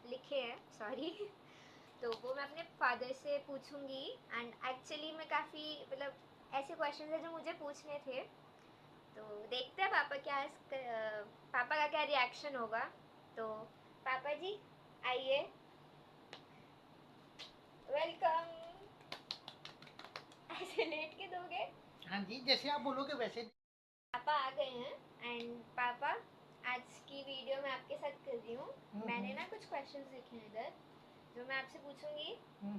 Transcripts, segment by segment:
लिखे हैं सॉरी तो वो मैं अपने फादर से पूछूंगी। एंड एक्चुअली मैं काफ़ी मतलब ऐसे क्वेश्चन है जो मुझे पूछने थे, तो देखते हैं पापा का क्या रिएक्शन होगा। तो पापा जी आइए, वेलकम। ऐसे लेट के दोगे? हाँ जी, जैसे आप बोलोगे वैसे। पापा आ गए हैं। एंड पापा, आज की वीडियो मैं आपके साथ कर रही हूँ। मैंने ना कुछ क्वेश्चंस लिखे हैं इधर जो मैं आपसे पूछूंगी।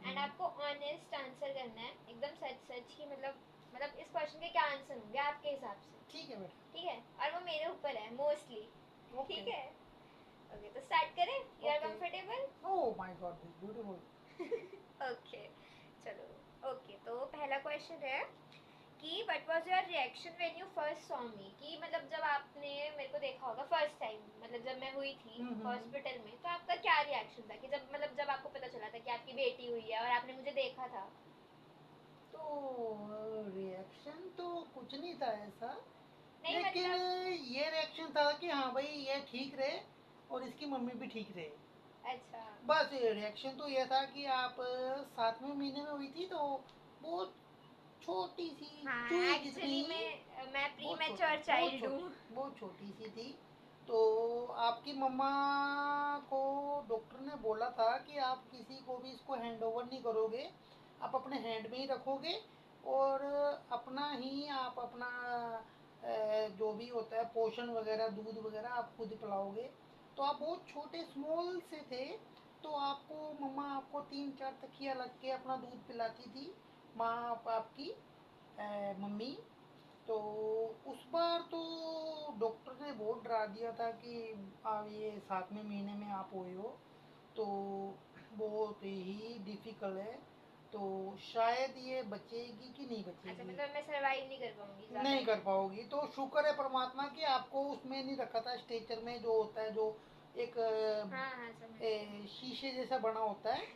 एंड आपको ऑनेस्ट आंसर करना है, एकदम सच सच की मतलब इस क्वेश्चन के क्या आंसर होंगे आपके हिसाब से। ठीक है बेटा। ठीक है, और वो मेरे ऊपर है मोस्टली। ओके। ठीक है, ओके तो स्टार्ट करें। You are okay. Comfortable? Oh my god, beautiful. Okay चलो। ओके तो पहला क्वेश्चन है कि what was your reaction when you first saw me, कि मतलब जब आपने मेरे को देखा होगा फर्स्ट टाइम, मतलब जब मैं हुई थी हॉस्पिटल में, तो आपका क्या रिएक्शन था कि जब आपको पता चला था कि आपकी बेटी हुई है और आपने मुझे देखा था। तो रिएक्शन तो कुछ नहीं था ऐसा, नहीं लेकिन मतलब ये रिएक्शन था कि हाँ भाई ये ठीक रहे और इसकी मम्मी भी ठीक रहे। अच्छा। बस रिएक्शन तो ये था कि आप 7वें महीने में हुई थी तो बहुत छोटी सी हाँ चूई जितनी, एक्चुअली मैं प्री बहुत छोटी, मैच्योर बहुत चाइल्ड हूँ। छोटी, बहुत छोटी सी थी। तो आपकी मम्मा को डॉक्टर ने बोला था कि आप किसी को भी इसको हैंड ओवर नहीं करोगे, आप अपने हैंड में ही रखोगे और अपना ही आप अपना जो भी होता है पोषण वगैरह दूध वगैरह आप खुद पिलाओगे। तो आप बहुत छोटे स्मॉल से थे, तो आपको मम्मा आपको 3-4 तकिया लग के अपना दूध पिलाती थी, माँ आपकी मम्मी। तो उस बार तो डॉक्टर ने बहुत डरा दिया था कि आप ये 7वें महीने में आप हुए हो तो बहुत ही डिफ़िकल्ट है, तो शायद ये बचेगी कि नहीं अच्छा बचेगी। मतलब मैं सरवाइव नहीं कर पाऊंगी ज्यादा नहीं कर टाइम। पाओगी, तो शुक्र है परमात्मा कि आपको उसमें नहीं रखा था स्ट्रेचर में, जो होता है जो एक हाँ हाँ समझ गए। शीशे जैसा बना होता है,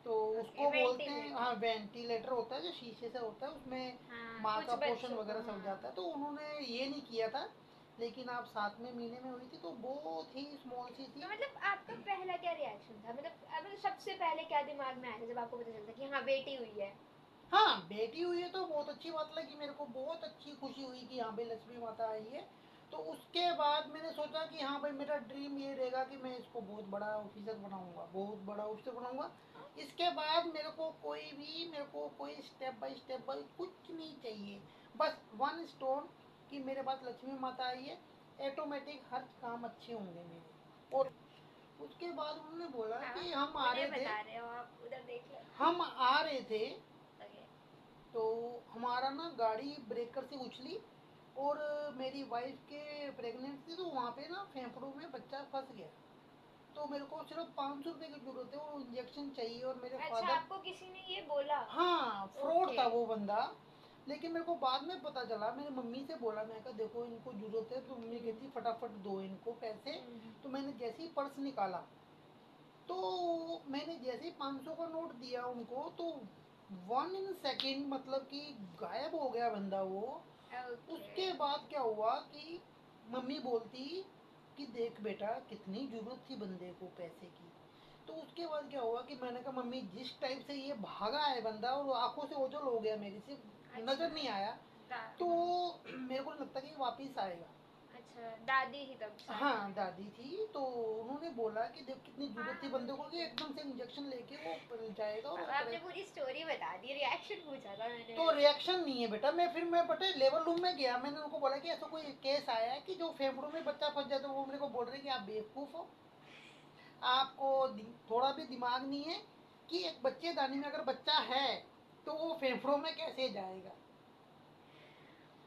तो ओके उसको बोलते हैं, हाँ वेंटिलेटर। वेंटिलेटर होता है जो शीशे से होता है, उसमें हाँ माँ कुछ का पोषण बच्चों को वगैरह सब हाँ। जाता है, तो उन्होंने ये नहीं किया था। लेकिन आप 7वें महीने में हुई थी तो बहुत ही स्मॉल सी तो थी। मतलब आपका पहला क्या रिएक्शन था, मतलब सबसे पहले क्या दिमाग में आया था जब आपको पता चलता कि हाँ बेटी हुई है। हाँ बेटी हुई है तो बहुत अच्छी बात लगी मेरे को, बहुत अच्छी खुशी हुई कि हाँ भाई लक्ष्मी माता आई है। तो उसके बाद मैंने सोचा कि हाँ भाई मेरा ड्रीम ये रहेगा कि मैं इसको बहुत बड़ा ऑफिसर बनाऊंगा, बहुत बड़ा ऑफिसर बनाऊंगा। इसके बाद मेरे को कोई स्टेप बाय कुछ नहीं चाहिए, बस वन स्टोन कि मेरे पास लक्ष्मी माता आई है, ऑटोमेटिक हर काम अच्छे होंगे मेरे। और उसके बाद उन्होंने बोला हाँ कि हम आ उन्हें रहे थे, बता रहे हो आप, उधर देख लो। हम आ रहे थे, ओके। तो हमारा ना गाड़ी ब्रेकर से उछली और मेरी वाइफ के प्रेग्नेंट थी, तो वहाँ पे ना फेफड़ों में बच्चा फंस गया। तो मेरे को सिर्फ 500 रुपये की जरूरत है, वो इंजेक्शन चाहिए, और मेरे अच्छा फादर, आपको किसी ने ये बोला? हाँ फ्रॉड ओके। था वो बंदा। लेकिन मेरे को बाद में पता चला, मेरी मम्मी से बोला, मैं कहा देखो इनको जरूरत है, तो मम्मी हम्म कहती फटाफट दो इनको पैसे। हम्म। तो मैंने जैसे ही पर्स निकाला, तो मैंने जैसे ही 500 का नोट दिया उनको, तो 1 इन सेकेंड मतलब कि गायब हो गया बंदा वो। ओके। उसके बाद क्या हुआ कि मम्मी बोलती कि देख बेटा कितनी जरूरत थी बंदे को पैसे की। तो उसके बाद क्या हुआ कि मैंने कहा मम्मी जिस टाइप से ये भागा है बंदा, और आंखों से ओझल हो गया, मेरे से अच्छा नजर नहीं आया, तो हाँ। मेरे को नहीं लगता कि वापिस आएगा। अच्छा दादी थी तब साथ हाँ में? दादी थी, तो उन्होंने बोला कि देख कितनी जरूरत थी हाँ बंदे को, ठीक कि है। एकदम से इंजेक्शन लेके वो जाएगा और वो पापा आपने करेगा। पूरी स्टोरी बता दी, रिएक्शन पूछा था मैंने तो वैसे। रिएक्शन नहीं है बेटा, मैं फिर मैं बेटे लेबर रूम में गया, मैंने उनको बोला कि ऐसा कोई केस आया है कि जो फेफड़ों में बच्चा फंस जाए, तो वो मेरे को बोल रहे कि आप बेवकूफ़ हो, आपको थोड़ा भी दिमाग नहीं है कि एक बच्चेदानी में अगर बच्चा है तो वो फेफड़ों में कैसे जाएगा।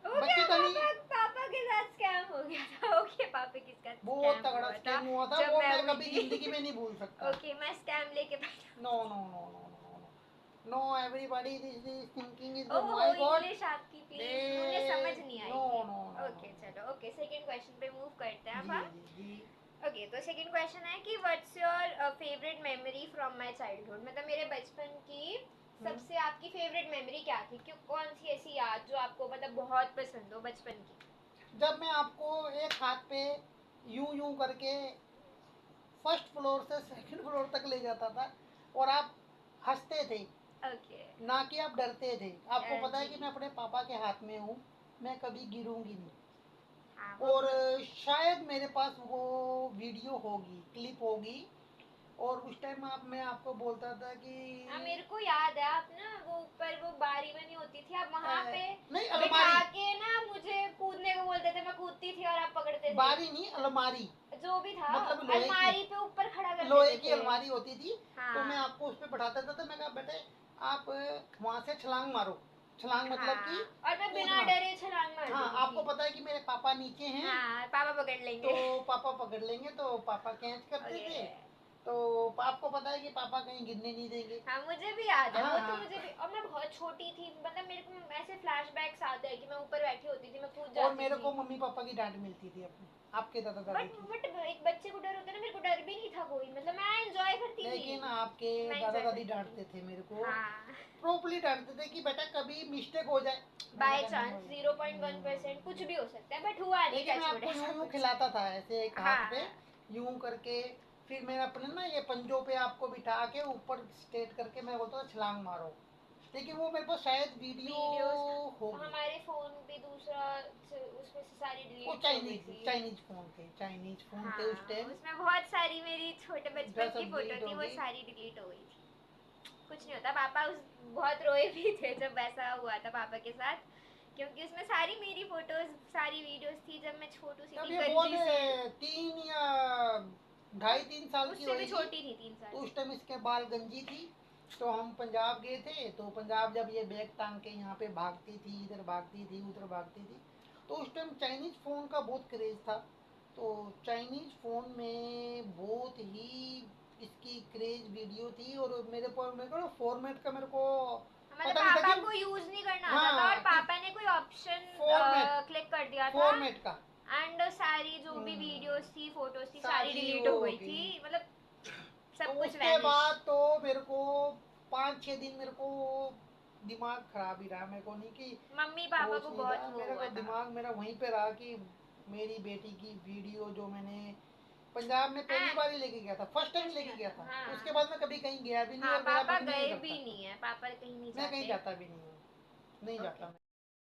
वो क्या बच्चेदानी पापा के साथ स्कैम हो गया था? ओके पापा के साथ बहुत स्कैम तगड़ा हुआ था स्कैम हुआ था, जब वो मैं मैं हुई कभी थी। जिंदगी में नहीं भूल सकता। ओके मैं स्कैम लेके बैठा। No no no no no no no, everybody this is thinking is oho my god. English आपकी दे प्लीज उन्हें समझ नहीं नो आएगी। नो नो नो ओके चलो, ओके सेकंड क्वेश्चन पे मूव करते हैं अब जी हम। जी जी। ओके तो सेकंड क्वेश्चन है कि what's your favourite memory from my childhood, मतलब मेरे बचपन की हम्म। सबसे आपकी फेवरेट मेमोरी क्या थी, क्यों कौन सी ऐसी याद जो आपको मतलब बहुत पसंद हो बचपन की? जब मैं आपको एक हाथ पे यूं यूं करके फर्स्ट फ्लोर से सेकंड फ्लोर तक ले जाता था और आप हंसते थे, ओके। ना कि आप डरते थे। आपको पता है जी। कि मैं अपने पापा के हाथ में हूँ, मैं कभी गिरूंगी नहीं। हाँ और शायद मेरे पास वो वीडियो होगी, क्लिप होगी। और उस टाइम मैं आपको बोलता था कि हाँ मेरे को याद है, आप ना वो ऊपर वो बारी बनी होती थी, आप वहाँ पे नहीं, बिठा अलमारी। के ना मुझे कूदने को बोलते थे, मैं कूदती थी और आप पकड़ते थे। बारी नहीं, अलमारी। जो भी था, मतलब लोहे की, अलमारी पे ऊपर खड़ा कर लोहे देते की थे। अलमारी होती थी। तो मैं हाँ आपको उस पर बैठाता था। तो मैं कहा बेटे आप वहां से छलांग मारो। छलांग मतलब हाँ, कि और मैं बिना कूदना। डरे छलांग मार हाँ, देती आपको थी। पता है कि मेरे पापा नीचे हैं, हाँ पापा पकड़ तो लेंगे। पापा पकड़ लेंगे, तो पापा कैच करते ओके। थे। तो आपको पता है कि पापा कहीं गिरने नहीं देंगे। हाँ मुझे भी याद है हाँ वो, तो हाँ। मुझे भी, और मैं बहुत छोटी थी, मतलब मेरे को ऐसे फ्लैशबैक्स आते हैं कि मैं ऊपर बैठी होती थी, मैं कूद और जाती मेरे थी। को मम्मी पापा की डांट मिलती थी अपने, आपके दादा दादी की। बट एक बच्चे को डर होता है ना, मेरे को डर भी नहीं था कोई, मतलब मैं एंजॉय करती थी। लेकिन आपके मैं दादा एंजॉय दादी करती डांटते थी। थे मेरे को, हाँ प्रॉपरली डांटते थे कि बेटा कभी मिस्टेक हो जाए। मैंने बाय कहा नहीं चांस होगी, नहीं 0.1% कुछ होगी। भी हो सकता है, बट हुआ नहीं, लेकिन मैं टच वुड आपको ऐसा यूं यूं कुछ। खिलाता था ऐसे एक हाथ पे, हाँ यूं करके। फिर मैं अपने ना ये पंजों पे आपको बिठा के ऊपर स्ट्रेट करके मैं बोलता था छलांग मारो। लेकिन वो मेरे पास शायद वीडियो वीडियोस, होगी। हमारे फोन भी दूसरा उसमें से सारी वो डिलीट हो गई चाइनीज थी। चाइनीज फोन थे, चाइनीज फोन थे उस हाँ टाइम। उसमें बहुत सारी मेरी छोटे बचपन की सब फोटो डिलीट थी, हो वो गई। सारी डिलीट हो गई थी। कुछ नहीं होता, पापा उस बहुत रोए भी थे जब ऐसा हुआ था पापा के साथ, क्योंकि उसमें सारी मेरी फोटोज सारी वीडियोस थी जब मैं छोटू सी तब थी, ये बहुत गंजी से। 3 या 2.5 3 साल की उससे भी होगी। छोटी थी, 3 साल तो उस की। टाइम इसके बाल गंजी थी। तो हम पंजाब गए थे, तो पंजाब जब ये बैग टांग के यहाँ पे भागती थी, इधर भागती थी उधर भागती थी। तो उस टाइम चाइनीज फ़ोन का बहुत क्रेज़ था। तो चाइनीज फ़ोन में बहुत ही इसकी क्रेज वीडियो थी। और मेरे को फॉर्मेट का मेरे को मतलब पता नहीं था पापा कि को यूज नहीं करना आता था, और हाँ कि पापा ने कोई ऑप्शन फॉर्मेट क्लिक कर दिया था, फॉर्मेट का एंड सारी जो भी हम्म, वीडियोस थी फोटोज थी सारी सारी डिलीट वो हो हो गई थी, गई। मतलब तो सब कुछ उसके वैनिश। बाद तो मेरे को 5-6 दिन मेरे को दिमाग खराब ही रहा। मेरे को नहीं कि मम्मी पापा होश को नहीं बहुत रहा, वो मेरा हुआ को था। दिमाग मेरा वहीं पे रहा कि मेरी बेटी की वीडियो जो मैंने पंजाब में पहली हाँ बार ही लेके गया था, फर्स्ट टाइम कुछ नहीं लेके गया होता। था। हाँ उसके बाद मैं कभी कहीं गया भी नहीं हाँ और मेरा पापा मन भी नहीं गए भी करता। नहीं है, पापा कहीं नहीं मैं कहीं जाते। जाता भी नहीं हूँ, नहीं ओके जाता मैं।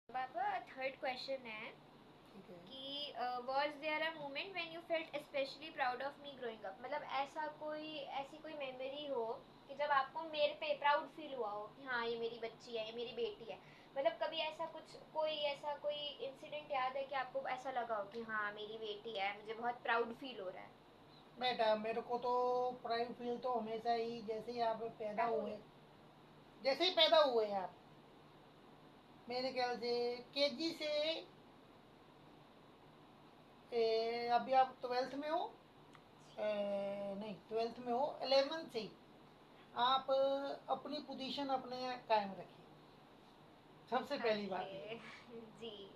पापा, थर्ड क्वेश्चन है ठीक है। कि was there a moment when you felt especially proud of me growing up, मतलब ऐसी कोई मेमोरी हो कि जब आपको मेरे पे प्राउड फील हुआ हो कि हाँ ये मेरी बच्ची है, ये मेरी बेटी है, मतलब कभी ऐसा कोई इंसिडेंट याद है कि आपको ऐसा लगा हो कि हाँ मेरी बेटी है, मुझे बहुत प्राउड फील हो रहा है। बेटा मेरे को तो प्राइड फील तो हमेशा ही, जैसे ही आप पैदा क्या हो हुए, गया? जैसे ही पैदा हुए आप, मेरे ख्याल से केजी से अभी आप 12th में हो, नहीं 12th में हो, 11th से ही आप अपनी पोजीशन अपने कायम रखिए, सबसे पहली बात ये। ओके जी।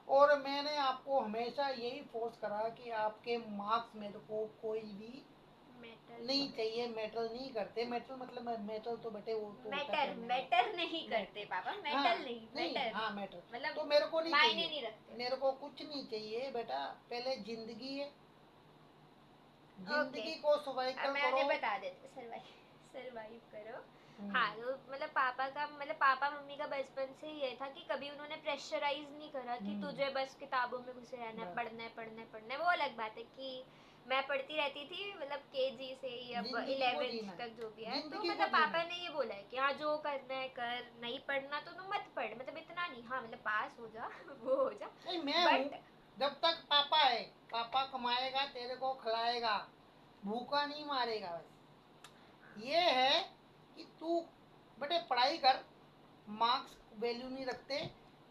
और मैंने आपको हमेशा यही फोर्स करा कि आपके मार्क्स मेरे को कोई भी मैटर नहीं नहीं चाहिए। करते। मेटल नहीं करते, मेटल मतलब मेटल तो बेटे वो तो होता है मैटर पहनने वाला। मैटर नहीं करते मेटल, पापा, हाँ मेटल नहीं, नहीं, मैटर, हाँ मेटल। मतलब तो मेरे को नहीं मायने चाहिए, नहीं रखते। मेरे को कुछ नहीं चाहिए बेटा। पहले जिंदगी है, ओके जिंदगी को अब सर्वाइकल मैं करो। उन्हें बता देती, सरवाइव सरवाइव करो। हाँ हम्म, तो मतलब पापा का, मतलब पापा मम्मी का बचपन से ये था कि कभी उन्होंने प्रेशराइज नहीं करा कि हम्म, तुझे बस किताबों में घुसे रहना है, बस पढ़ना है पढ़ना है पढ़ना है। वो अलग बात है कि मैं पढ़ती रहती थी, मतलब केजी से ही अब जिंदगी को 11th जीना है, तक जो भी है, तो जिंदगी को मतलब जीना पापा है। ने ये बोला है कि हाँ जो करना है कर, नहीं पढ़ना तो तुम मत पढ़, मतलब इतना नहीं, हाँ मतलब पास हो जा वो हो जा, नहीं, मैं हूँ। बट जब तक पापा है, पापा कमाएगा, तेरे को खिलाएगा, भूखा नहीं मारेगा। बस ये है कि तू बेटे पढ़ाई कर। मार्क्स वैल्यू नहीं रखते,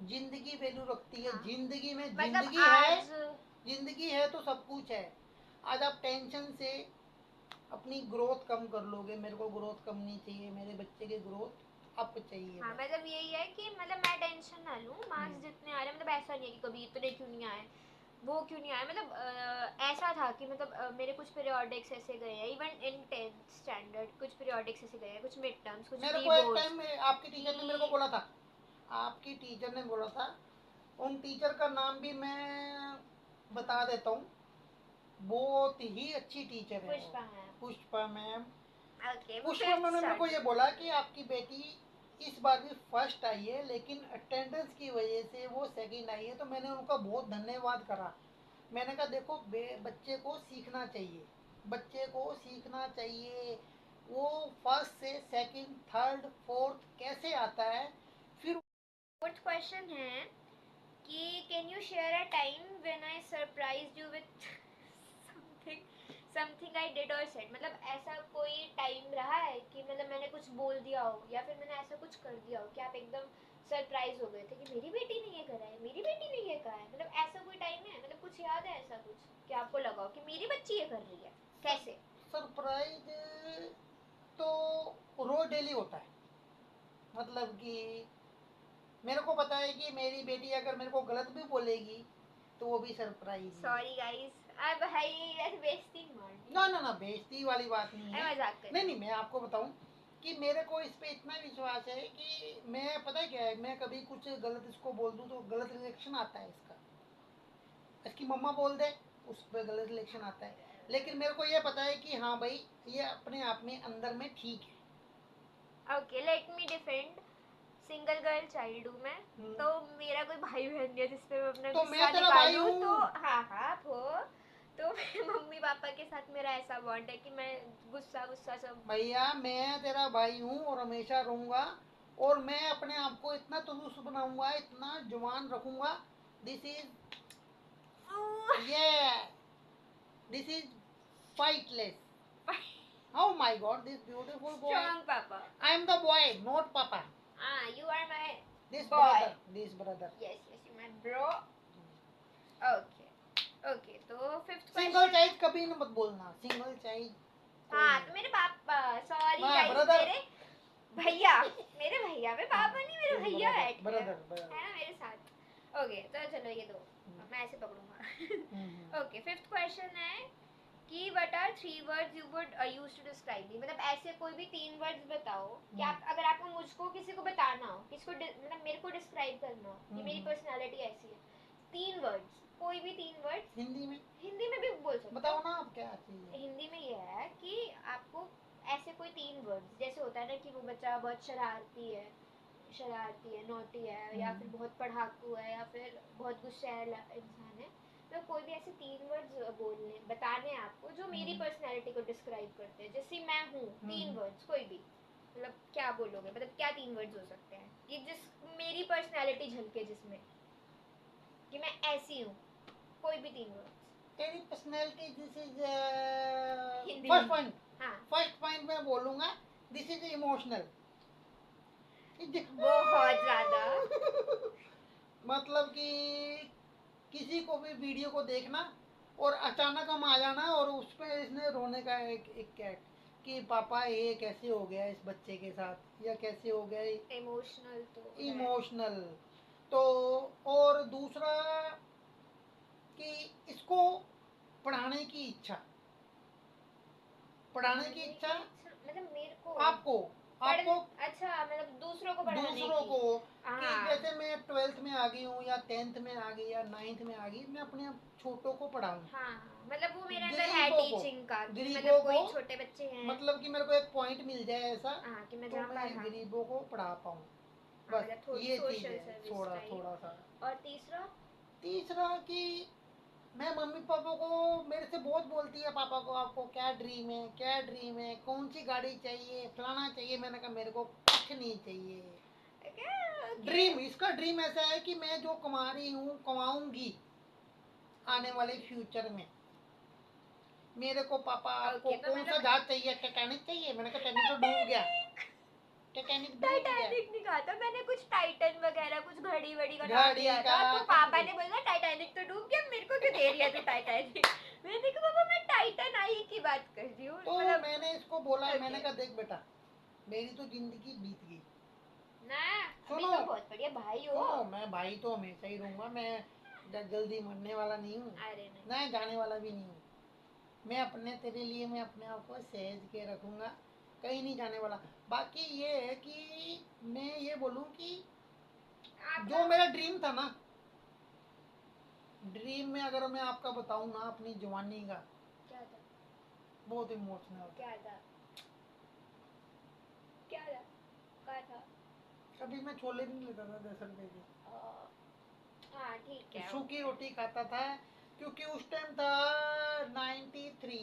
जिंदगी वैल्यू रखती है। हाँ जिंदगी में मतलब जिंदगी है, आज जिंदगी है तो सब कुछ है। आज आप टेंशन से अपनी ग्रोथ कम कर लोगे। मेरे को ग्रोथ कम नहीं चाहिए, मेरे बच्चे की ग्रोथ अप चाहिए हाँ बस। मतलब यही है कि मतलब मैं टेंशन ना लूँ, मार्क्स हम्म, जितने आ रहे हैं, मतलब ऐसा नहीं है कि कभी इतने क्यों नहीं आए, वो क्यों नहीं आए, मतलब ऐसा था कि मतलब मेरे कुछ पीरियोडिक्स ऐसे गए हैं, इवन इन 10th स्टैंडर्ड कुछ पीरियोडिक्स ऐसे गए हैं, कुछ मिड टर्म्स, कुछ मेरे प्री को एक बोर्ड्स टाइम में आपकी टीचर ने मेरे को कि बोला था, आपकी टीचर ने बोला था, उन टीचर का नाम भी मैं बता देता हूँ। बहुत ही अच्छी टीचर है पुष्पा वो, मैम। पुष्पा मैम। ओके, वो पुष्पा फिफ्थ मैम ने मेरे को स्टार्ट। ये बोला कि आपकी बेटी इस बार भी फर्स्ट आई है, लेकिन अटेंडेंस की वजह से वो सेकंड आई है। तो मैंने उनका बहुत धन्यवाद करा। मैंने कहा देखो बच्चे को सीखना चाहिए, बच्चे को सीखना चाहिए। वो फर्स्ट से सेकंड थर्ड फोर्थ कैसे आता है। फिर फोर्थ क्वेश्चन है कि can you share a time when I surprised you with something something I did और सेड। मतलब ऐसा कोई टाइम रहा है कि मतलब मैंने कुछ बोल दिया हो या फिर मैंने ऐसा कुछ कर दिया हो कि आप एकदम सरप्राइज हो गए थे कि मेरी बेटी ने ये करा है, मेरी बेटी ने ये कहा है। मतलब ऐसा कोई टाइम है, मतलब कुछ याद है ऐसा कुछ कि आपको लगा हो कि मेरी बच्ची ये कर रही है? कैसे? सरप्राइज तो रोज डेली होता है। मतलब कि मेरे को पता है कि मेरी बेटी अगर मेरे को गलत भी बोलेगी तो वो भी सरप्राइज ही है। सॉरी गाइस, अब भाई ऐसे बेइज्जती मार दी। ना ना ना, बेइज्जती वाली बात नहीं मैं है। मजाक कर नहीं रही नहीं, मैं आपको बताऊं कि मेरे को इस पे इतना विश्वास है कि मैं, पता है क्या है, मैं कभी कुछ गलत इसको बोल दूं तो गलत रिएक्शन आता है इसका। इसकी मम्मा बोल दे, उस पर गलत रिएक्शन आता है। लेकिन मेरे को ये पता है कि हाँ भाई, ये अपने आप में अंदर में ठीक है। हूँ। Okay, let me defend. Single girl child हूँ मैं, तो मेरा कोई भाई बहन नहीं है जिसपे मैं अपना तो मैं गुस्सा तेरा भाई निकालूं। तो हूँ। हाँ हाँ, आप हो। तो मेरे मम्मी पापा के साथ मेरा ऐसा बॉन्ड है कि मैं गुस्सा गुस्सा सब। भैया मैं तेरा भाई हूँ और हमेशा रहूंगा। और मैं अपने आप को इतना तुलुस बनाऊंगा, इतना जुबान रखूंगा। दिस इज, ये, this is fightless. Oh my God, this beautiful boy. Strong papa. I am the boy, not papa. हाँ, you are my This boy. brother, this brother. Yes yes, you my bro. Okay okay, तो fifth Single question है। child कभी न मत बोलना, single child कोई हाँ, नहीं। तो मेरे पापा, सॉरी My गाइस, brother. मेरे भैया, मेरे भैया, मेरे पापा नहीं, मेरे This भैया brother, बैठे brother, हैं, brother. है ना मेरे साथ। ओके, तो चलो ये दो मैं ऐसे पकड़ूंगा। ओके, फिफ्थ क्वेश्चन है कि what are three words you would use to describe me. मतलब ऐसे कोई भी तीन वर्ड्स बताओ कि आप, अगर आपको मुझको किसी को बताना हो, किसको मतलब मेरे को डिस्क्राइब करना हो कि मेरी पर्सनालिटी ऐसी है, तीन वर्ड्स, कोई भी तीन वर्ड्स। हिंदी में हिंदी में भी बोल सकते हो। बताओ ना आप क्या चाहिए। हिंदी में ये है कि आपको ऐसे कोई तीन वर्ड्स, जैसे होता है ना कि वो बच्चा बहुत शरारती है, नोटी है, या फिर बहुत पढ़ाकू है, या फिर बहुत गुस्सैल इंसान है। तो कोई भी ऐसे तीन वर्ड्स बोलने बताने हैं आपको जो मेरी पर्सनैलिटी को डिस्क्राइब करते हैं, जैसे मैं हूँ। तीन वर्ड्स कोई भी, मतलब क्या बोलोगे, मतलब क्या तीन वर्ड्स हो सकते हैं कि जिस मेरी पर्सनैलिटी झलके, जिसमें कि मैं ऐसी हूँ। कोई भी तीन वर्ड्स तेरी personality, this is Hindi first में। पॉइंट। हाँ, फर्स्ट पॉइंट मैं बोलूंगा, दिस इज इमोशनल। बहुत ज्यादा। मतलब कि किसी को भी वीडियो को देखना और अचानक हम आ जाना और उस पर इसने रोने का एक कैट कि पापा ये कैसे हो गया इस बच्चे के साथ, या कैसे हो गया। इमोशनल तो है। इमोशनल। तो और दूसरा कि इसको पढ़ाने की इच्छा, पढ़ाने की इच्छा मतलब मेरे को आपको, आपको अच्छा, मतलब दूसरों को पढ़ाने दूसरों की। को। कि हाँ जैसे मैं 12th में आ गई हूँ या 10th में आ गई या 9th में आ गई, मैं अपने छोटों को पढ़ाऊँ। हाँ, मतलब वो मेरे अंदर है गरीबों को, टीचिंग का कि गरीबों मतलब कोई को, छोटे बच्चे हैं। मतलब कि मेरे को एक पॉइंट मिल जाए ऐसा, हाँ, कि मैं तो जहाँ मैं पढ़ाऊँ। गरीबों को पढ़ा पाऊँ। हाँ, बस मतलब थोड़ी ये चीज़ सोशल है, सर्विस थोड़ा टाइप। थोड़ा सा। और तीसरा, तीसरा कि मैं मम्मी पापा को, मेरे से बहुत बोलती है पापा को, आपको क्या ड्रीम है, क्या ड्रीम है, कौन सी गाड़ी चाहिए, फलाना चाहिए। मैंने कहा मेरे को कुछ नहीं चाहिए। ड्रीम, इसका ड्रीम ऐसा है कि मैं जो कमा रही हूँ कमाऊंगी आने वाले फ्यूचर में। मेरे को पापा आपको ओके, तो कौन सा मतलब जहाज चाहिए, टाइटैनिक चाहिए। मैंने कहा टाइटैनिक तो डूब गया, टाइटैनिक डूब गया। टाइटैनिक नहीं कहा था मैंने, कुछ टाइटन वगैरह कुछ घड़ी वड़ी का नाम घड़ी लिया का था। तो कुछ पापा भी। ने बोला टाइटैनिक तो डूब गया, मेरे को क्यों दे रही है तू टाइटैनिक। मैंने कहा पापा मैं टाइटन आई की बात कर रही हूँ, तो मतलब। मैंने इसको बोला, ओके। मैंने कहा देख बेटा, मेरी तो जिंदगी बीत गई। ना, अभी सुनो, तो बहुत बढ़िया भाई हो। सुनो, मैं भाई तो हमेशा ही रहूंगा। मैं जल्दी मरने वाला नहीं हूँ, अरे नहीं। ना जाने वाला भी नहीं हूँ। मैं अपने तेरे लिए मैं अपने आप को सहेज के रखूंगा, कहीं नहीं जाने वाला। बाकी ये है कि मैं ये बोलूँ कि आपका जो मेरा ड्रीम था ना, ड्रीम में अगर मैं आपका बताऊं ना अपनी जवानी का, क्या था? बहुत इमोशनल। क्या था? क्या था? क्या था? कभी मैं छोले नहीं लेता था 10 रुपए के, हाँ ठीक है, सूखी ओके। रोटी खाता था, क्योंकि उस टाइम था 93,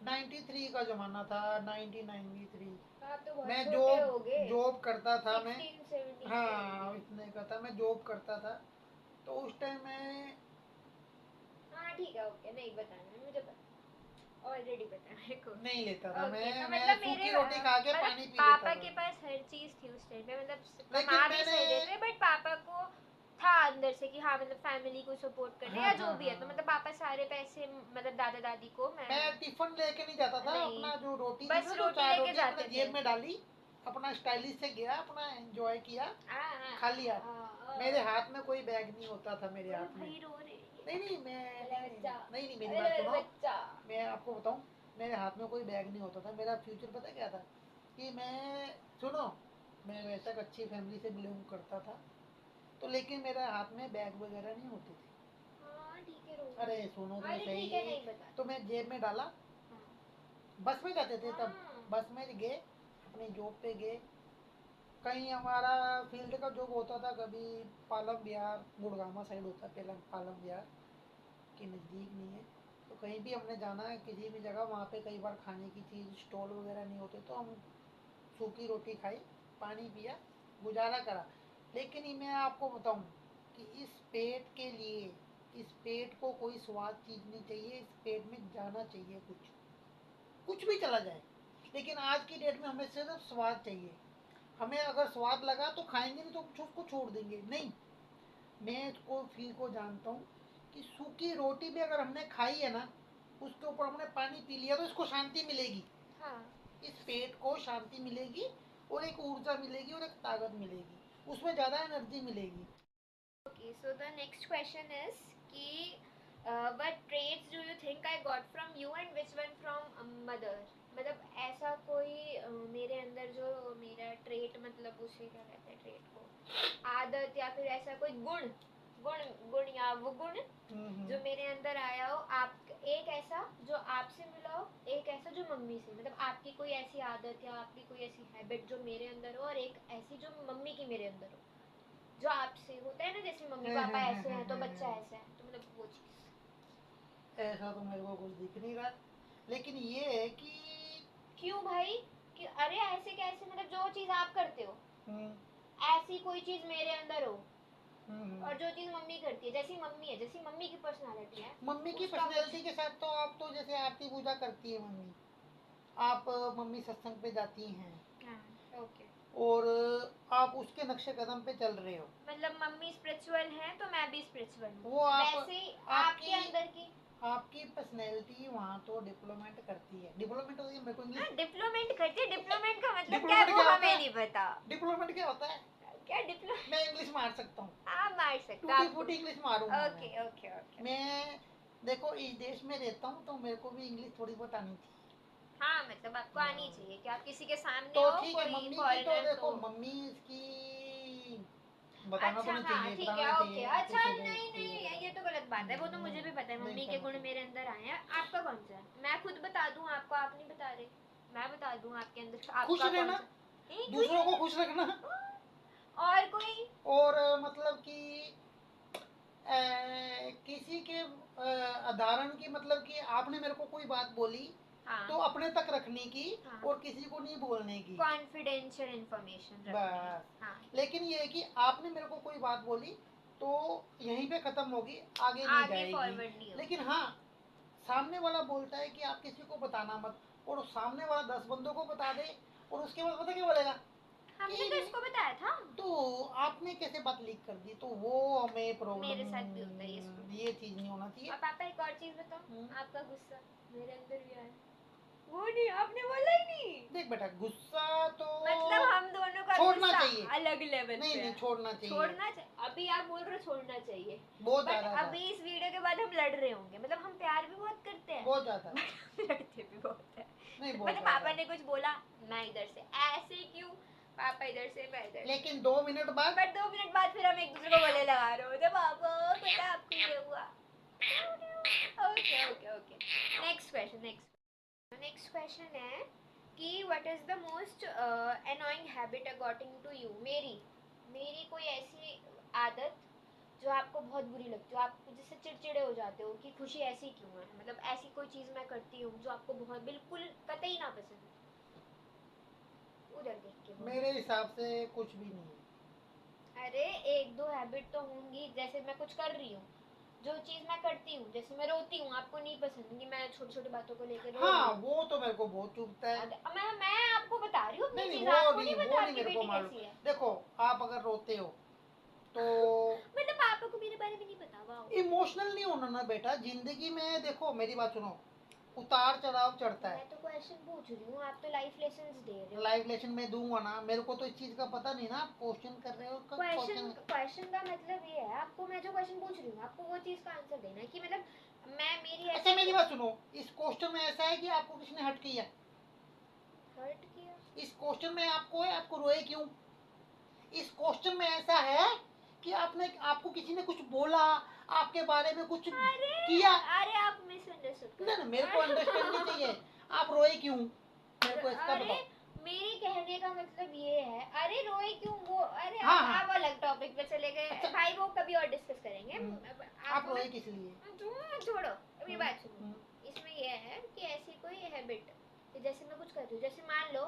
93 का जमाना था, 1993। आप तो बहुत मैं छोटे जॉब हो गए, जॉब करता था मैं। 16-17 के हाँ होंगे। इतने का था, मैं जॉब करता था, तो उस टाइम मैं हाँ ठीक है, ओके, नहीं बताना मुझे, ऑलरेडी पता है मेरे को। नहीं लेता था। ओके, तो मैं मतलब मेरे सूखी रोटी खा के मतलब पानी पी लेता पापा था। के पास हर चीज थी उस टाइम पे, मतलब लेकिन कमा भी मैंने, सही रहे थे, बट पापा को था अंदर से कि हाँ मतलब फैमिली को सपोर्ट करना हाँ या जो हाँ भी है, तो हाँ, मतलब पापा सारे पैसे मतलब दादा दादी को, मैं टिफिन लेके नहीं जाता था, नहीं, अपना जो रोटी थी बस ना, जो रोटी चार लेके रोटी अपने जाते थे। जेब में डाली, अपना स्टाइलिश से गया, अपना एंजॉय किया, खा लिया। मेरे हाथ में कोई बैग नहीं होता था, मेरे हाथ में। भाई रो रहे हैं। नहीं नहीं मैं अरे नहीं नहीं बच्चा, नहीं नहीं, मेरी अरे बात सुनो। बच्चा। मैं आपको बताऊं, मेरे हाथ में कोई बैग नहीं होता था। मेरा फ्यूचर पता क्या था, कि मैं, सुनो, मैं वैसे एक अच्छी फैमिली से बिलोंग करता था, तो लेकिन मेरे हाथ में बैग वगैरह नहीं होते थे। हाँ ठीक है, रो अरे मत। सुनो तो अरे ठीक है, सही। नहीं बता। तो मैं जेब में डाला, हाँ बस में जाते थे तब, हाँ बस में गए, अपनी जॉब पे गए। कहीं हमारा फील्ड का जॉब होता था, कभी पालम विहार, गुड़गामा साइड होता है पहला पालम विहार, के नज़दीक नहीं है। तो कहीं भी हमने जाना है किसी भी जगह, वहाँ पे कई बार खाने की चीज़ स्टॉल वगैरह नहीं होते, तो हम सूखी रोटी खाई, पानी पिया, गुजारा करा। लेकिन ये मैं आपको बताऊं कि इस पेट के लिए, इस पेट को कोई स्वाद चीज नहीं चाहिए, इस पेट में जाना चाहिए कुछ, कुछ भी चला जाए। लेकिन आज की डेट में हमें सिर्फ स्वाद चाहिए। हमें अगर स्वाद लगा तो खाएंगे, नहीं तो कुछ उसको छोड़ देंगे। नहीं, मैं इसको फील को जानता हूँ कि सूखी रोटी भी अगर हमने खाई है ना, उसके ऊपर हमने पानी पी लिया, तो इसको शांति मिलेगी, हाँ। इस पेट को शांति मिलेगी, और एक ऊर्जा मिलेगी, और एक ताकत मिलेगी, उसमें ज़्यादा एनर्जी मिलेगी। Okay, so the next question is कि what traits do you think I got from you and which one from mother? मतलब ऐसा कोई मेरे अंदर जो मेरा ट्रेट, मतलब उसे क्या कहते हैं ट्रेट को, आदत या फिर ऐसा कोई गुण, गुण गुण या वो गुण जो मेरे अंदर आया हो, आप एक ऐसा जो आपसे मिला हो, एक ऐसा जो मम्मी से, मतलब आपकी कोई ऐसी आदत या आपकी कोई ऐसी हैबिट जो मेरे अंदर हो, और एक ऐसी जो मम्मी की मेरे अंदर हो, जो आपसे होता है ना, जैसे मम्मी पापा ऐसे हैं तो बच्चा ऐसा है, तो मतलब वो चीज। ऐसा तो मेरे को कुछ दिख नहीं रहा, लेकिन ये है कि क्यों भाई? कि अरे ऐसे कैसे, मतलब जो चीज आप करते हो हम्म, ऐसी कोई चीज मेरे अंदर हो, और जो चीज मम्मी करती है, जैसी मम्मी है, जैसी मम्मी की पर्सनालिटी है, मम्मी की उसका कुछ। पर्सनैलिटी के साथ तो आप तो जैसे आरती पूजा करती है मम्मी, आप मम्मी सत्संग पे जाती हैं, हाँ ओके। और आप उसके नक्शे कदम पे चल रहे हो। मतलब मम्मी स्पिरिचुअल है तो मैं भी स्पिरिचुअल हूँ, वो आप, वैसे ही आपके आपकी अंदर की। आपकी पर्सनैलिटी वहाँ तो डिप्लोमेट करती है। डिप्लोमेट होती है, मेरे को हाँ इंग्लिश, डिप्लोमेट करती है, डिप्लोमेट का मतलब क्या है डिप्लोमेट वो क्या होता हमें है, नहीं पता। डिप्लोमेट क्या होता है, क्या डिप्लो मैं इंग्लिश मार सकता हूँ, आप मार सकते हो टूटी आपको। फूटी इंग्लिश मारूंगा ओके ओके ओके। मैं देखो इस देश में रहता हूँ, तो मेरे को भी इंग्लिश थोड़ी बहुत आनी थी। हाँ मतलब आपको आनी चाहिए कि आप किसी के सामने तो हो ठीक है, कोई मम्मी की तो फॉरेनर तो। देखो, मम्मी इसकी बताना तो अच्छा नहीं हाँ चाहिए, ठीक है, बताना ओके, चाहिए अच्छा कुछ भी नहीं चीज नहीं ये वगैरह। तो गलत बात है, वो तो मुझे भी पता है नहीं मम्मी के करना गुण चाहिए। मेरे अंदर आए हैं, आपका कौन सा है? मैं खुद बता दूं आपको, आप नहीं बता रहे, मैं बता दूं आपके अंदर खुश आपका कौन रहना, सा। क्यों दूसरों को नहीं? खुश रखना, और कोई? और मतलब कि किसी के उदाहरण की, मतलब कि आपने मेरे को कोई बात बोली, हाँ तो अपने तक रखने की, हाँ, और किसी को नहीं बोलने की, कॉन्फिडेंशियल इंफॉर्मेशन रखनी है। बस। हाँ, लेकिन ये है कि आपने मेरे को कोई बात बोली, तो यहीं पे खत्म होगी, आगे नहीं आगे जाएगी। फॉरवर्ड नहीं लेकिन होगी। हाँ, सामने वाला बोलता है कि आप किसी को बताना मत, और उस सामने वाला 10 बंदों को बता दे, और उसके बाद पता क्या बोलेगा हमने तो कि इसको बताया था। तो आपने कैसे बात लीक कर दी, तो वो हमें मेरे प्रॉब्लम, साथ भी होता है ये स्कूल। ये चीज नहीं होना चाहिए। और पापा एक और चीज बताओ, हम्म, आपका गुस्सा मेरे अंदर भी आया, वो नहीं आपने बोला ही नहीं। देख बेटा, गुस्सा तो मतलब हम दोनों का छोड़ना गुस्सा चाहिए, अलग लेवल नहीं पे नहीं है। छोड़ना चाहिए, छोड़ना चाहिए, अभी आप बोल रहे हो छोड़ना चाहिए, बहुत बट ज्यादा था, अभी इस वीडियो के बाद हम लड़ रहे होंगे, मतलब हम प्यार भी बहुत करते हैं बहुत ज्यादा, but लड़ते भी बहुत है। नहीं बहुत मतलब पापा ज्यादा। ने कुछ बोला, मैं इधर से ऐसे क्यों, पापा इधर से मैं इधर से, लेकिन 2 मिनट बाद, बट 2 मिनट बाद फिर हम एक दूसरे को गले लगा रहे होते, पापा पता है आपको ये हुआ। Okay okay okay, next question है कि what is the most annoying habit according to you. मेरी मेरी कोई ऐसी आदत जो आपको बहुत बुरी लगती हो, आप जिससे चिड़चिड़े हो जाते हो कि खुशी ऐसी क्यों है, मतलब ऐसी कोई चीज़ मैं करती हूँ जो आपको बहुत बिल्कुल कतई ना पसंद हो। उधर देख के बोलो। मेरे हिसाब से कुछ भी नहीं है। अरे एक दो हैबिट तो होंगी, जैसे मैं कुछ कर रही हूँ, जो चीज़ मैं करती हूँ, जैसे मैं रोती हूँ, आपको नहीं पसंद कि मैं छोटी छोटी बातों को लेकर रो रही हाँ, हूँ। वो तो मेरे को बहुत चुभता है। मैं आपको बता रही हूँ अपनी नहीं नहीं, चीज़, वो आपको नहीं, नहीं वो पता नहीं आपकी मेरे को बेटी मालूम। कैसी है। देखो, आप अगर रोते हो तो मतलब पापा को मेरे बारे में नहीं पता। वाह। इमोशनल नहीं होना ना बेटा। जिंदगी में देखो, मेरी बात सुनो, उतार चढ़ाव चढ़ता है। मैं तो क्वेश्चन पूछ रही हूँ, आप तो लाइफ लेसन्स दे रहे हो। लाइव लेसन में दूंगा ना, मेरे को तो इस चीज का पता नहीं ना, आप क्वेश्चन कर रहे हो क्वेश्चन क्वेश्चन। क्वेश्चन का मतलब ये है, आपको मैं जो क्वेश्चन पूछ रही हूँ आपको वो चीज़ का आंसर देना है कि मतलब मैं मेरी अच्छा, ऐसी मेरी बात सुनो, इस क्वेश्चन में ऐसा है कि आपको किसने हर्ट किया? हर्ट किया। इस क्वेश्चन में आपको है, आपको रोए क्यों? इस क्वेश्चन में ऐसा है कि आपको किसी ने कुछ बोला, आपके बारे में कुछ अरे किया। अरे आप मिसअंडरस्टैंड कर नहीं नहीं, मेरे रहे को अंडरस्टैंड नहीं हो। चाहिए। आप रोए क्यों, मेरे को इसका अरे बताओ। मेरे कहने का मतलब ये है, अरे रोए क्यों वो, अरे हाँ आप हाँ। आप अलग टॉपिक पे चले गए। अच्छा। भाई वो कभी और डिस्कस करेंगे। आप आपको मैं रोए किस लिए? छोड़ो, अभी बात सुनो। हम्म, इसमें ये है कि ऐसी कोई हैबिट, जैसे मैं कुछ करती हूँ, जैसे मान लो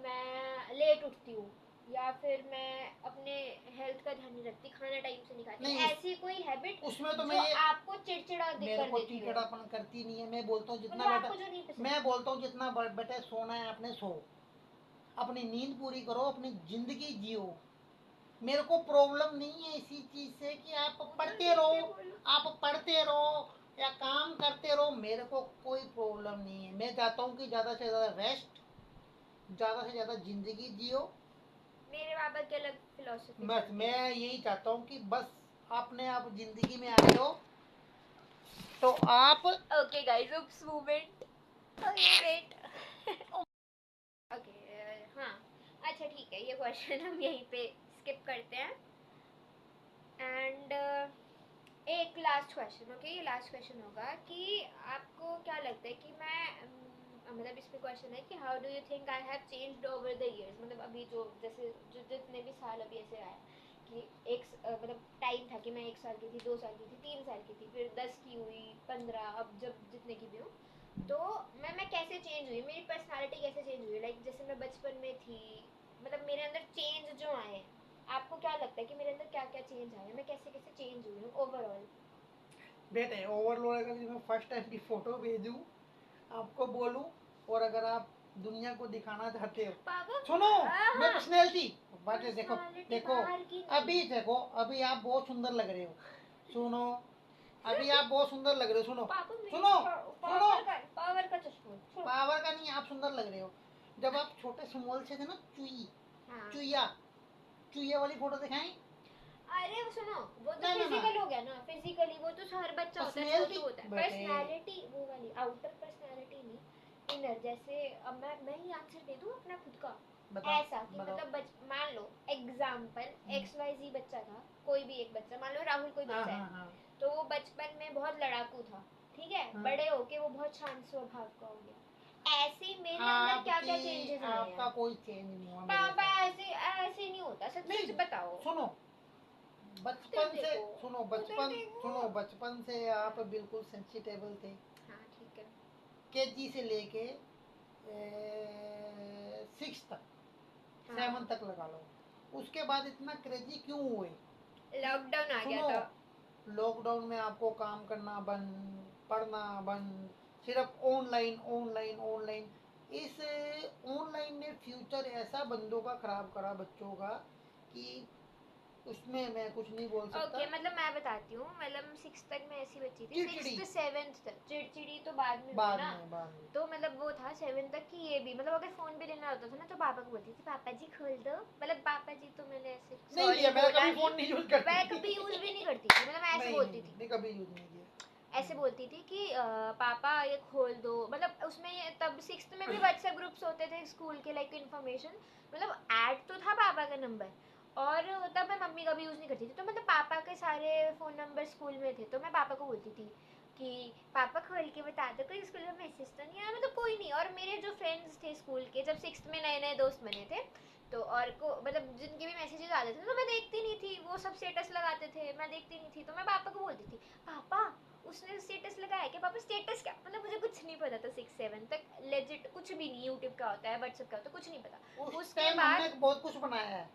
मैं लेट उठती हूँ, या फिर मैं अपने हेल्थ का ध्यान नहीं रखती, खाना टाइम से नहीं खाती, नहीं ऐसी कोई हैबिट उसमें तो जो मैं ये आपको चिड़चिड़ा मेरे कर को देती है, चिड़चिड़ापन करती नहीं है। मैं बोलता हूँ जितना मतलब बेटा, आपको जो नहीं पसंद। मैं बोलता हूँ जितना बेटे सोना है अपने सो, अपनी नींद पूरी करो, अपनी जिंदगी जियो। मेरे को प्रॉब्लम नहीं है इसी चीज से कि आप उधर पढ़ते देख के रहो, बोलो। आप पढ़ते रहो या काम करते रहो, मेरे को कोई प्रॉब्लम नहीं है। मैं चाहता हूँ कि ज़्यादा से ज़्यादा रेस्ट, ज़्यादा से ज़्यादा जिंदगी जियो। मेरे पापा की अलग फिलोसफी बस चलती है। मैं यही चाहता हूँ कि बस आपने आप जिंदगी में आए हो तो आप okay guys, oops movement. Okay wait. Okay, हाँ, अच्छा ठीक है, ये क्वेश्चन हम यहीं पे स्किप करते हैं। एंड एक लास्ट क्वेश्चन, ओके, ये लास्ट क्वेश्चन होगा कि आपको क्या लगता है कि मैं मतलब इसमें क्वेश्चन है कि how do you think I have changed over the years, मतलब अभी जो जैसे जो जितने भी साल अभी ऐसे आए कि मतलब टाइम था कि मैं 1 साल की थी, 2 साल की थी, 3 साल की थी, फिर 10 की हुई, 15, अब जब जितने की भी हूँ, तो मैं कैसे चेंज हुई, मेरी पर्सनालिटी कैसे चेंज हुई, लाइक जैसे मैं बचपन में थी, मतलब मेरे अंदर चेंज जो आए हैं, आपको क्या लगता है कि मेरे अंदर क्या क्या चेंज आया, मैं कैसे कैसे चेंज हुई हूँ ओवरऑल। बेटे ओवरलोड, अगर मैं फर्स्ट टाइम की फोटो भेजूँ आपको बोलूं, और अगर आप दुनिया को दिखाना चाहते हो, पापा सुनो, मैं हाँ, पर्सनैलिटी बात है, देखो पर्सनालिटी देखो, बाहर की नहीं। अभी देखो, अभी आप बहुत सुंदर लग रहे हो। सुनो, अभी आप बहुत सुंदर लग रहे हो। सुनो पापा मेरे सुनो सुनो, पावर का चश्मा छोड़ो। पावर का नहीं, आप सुंदर लग रहे हो। जब आप छोटे स्मॉल से थे ना, हाँ। चुईया चुईया वाली फोटो दिखाएं। अरे सुनो, वो तो ना ना ना, फिजिकल हो गया ना, फिजिकली वो तो हर बच्चा होता है, पर्सनैलिटी छोटू होता है। बेटे। पर्सनालिटी वो वाली आउटर पर्सनालिटी नहीं, इनर, जैसे अब मैं ही आंसर दे दूं अपना खुद का। बताओ ऐसा कि बताओ। मतलब मान लो एग्जाम्पल XYZ बच्चा था, कोई भी एक बच्चा, मान लो राहुल कोई हाँ बच्चा हाँ है, हाँ तो वो बचपन में बहुत लड़ाकू था, ठीक है, हाँ। बड़े होके वो बहुत शांत स्वभाव का हो गया। ऐसे ही मेरे अंदर क्या क्या चेंजेस आए आपका हैं। कोई चेंज नहीं हुआ मेरे पापा साथ। ऐसे ऐसे नहीं होता, सच नहीं, सच बताओ। सुनो, उधर बचपन से देखो, सुनो, उधर देखो। सुनो, बचपन से आप बिल्कुल सेंसिटेबल थे। हाँ ठीक है। केजी से लेके 6 तक, हाँ 7 तक लगा लो। उसके बाद इतना क्रेजी क्यों हुए कि, लॉकडाउन आ गया सुनो, था। लॉकडाउन में आपको काम करना बंद, पढ़ना बंद, सिर्फ ऑनलाइन ऑनलाइन ऑनलाइन। इस ऑनलाइन ने फ्यूचर ऐसा बंदों का खराब करा, बच्चों का, कि उसमें मैं कुछ नहीं बोल सकता। ओके, मतलब मैं बताती हूँ, मतलब 6 तक मैं ऐसी बच्ची थी, चिड़चिड़ी 6 7 तक चिड़चिड़ी तो बाद में हुई बाद ना। में बाद में। तो मतलब वो था 7 तक की, ये भी मतलब अगर फोन भी लेना होता था ना तो पापा को बोलती थी पापा जी खोल दो, मतलब पापा जी तो मैंने ऐसे नहीं सॉरी लिया, मैं बोला कभी नहीं, फोन नहीं यूज करती मैं थी। कभी यूज भी नहीं करती थी, मतलब मैं ऐसे नहीं बोलती नहीं थी, नहीं, कभी यूज नहीं किया। ऐसे बोलती थी कि पापा ये खोल दो, मतलब उसमें तब 6th में भी व्हाट्सएप ग्रुप्स होते थे स्कूल के, लाइक इन्फॉर्मेशन, मतलब ऐड तो था पापा का नंबर, और तब मैं मम्मी का भी यूज़ नहीं करती थी, तो मतलब पापा के सारे फ़ोन नंबर स्कूल में थे, तो मैं पापा को बोलती थी कि पापा खोल के बता दो कोई स्कूल में मैसेज तो नहीं आया, मतलब कोई नहीं। और मेरे जो फ्रेंड्स थे स्कूल के, जब 6th में नए नए दोस्त बने थे, तो और को मतलब जिनके भी मैसेजेस आते थे तो मैं देखती नहीं थी, वो सब स्टेटस लगाते थे, मैं देखती नहीं थी, तो मैं पापा को बोलती थी पापा उसने स्टेटस लगाया क्या, पापा स्टेटस क्या, मतलब मुझे कुछ नहीं पता था 6-7 तक, लेजिट कुछ भी नहीं, यूट्यूब का होता है, व्हाट्सएप का होता है, कुछ नहीं पता। उस उसके टाइम हमने बाद बहुत कुछ बनाया है,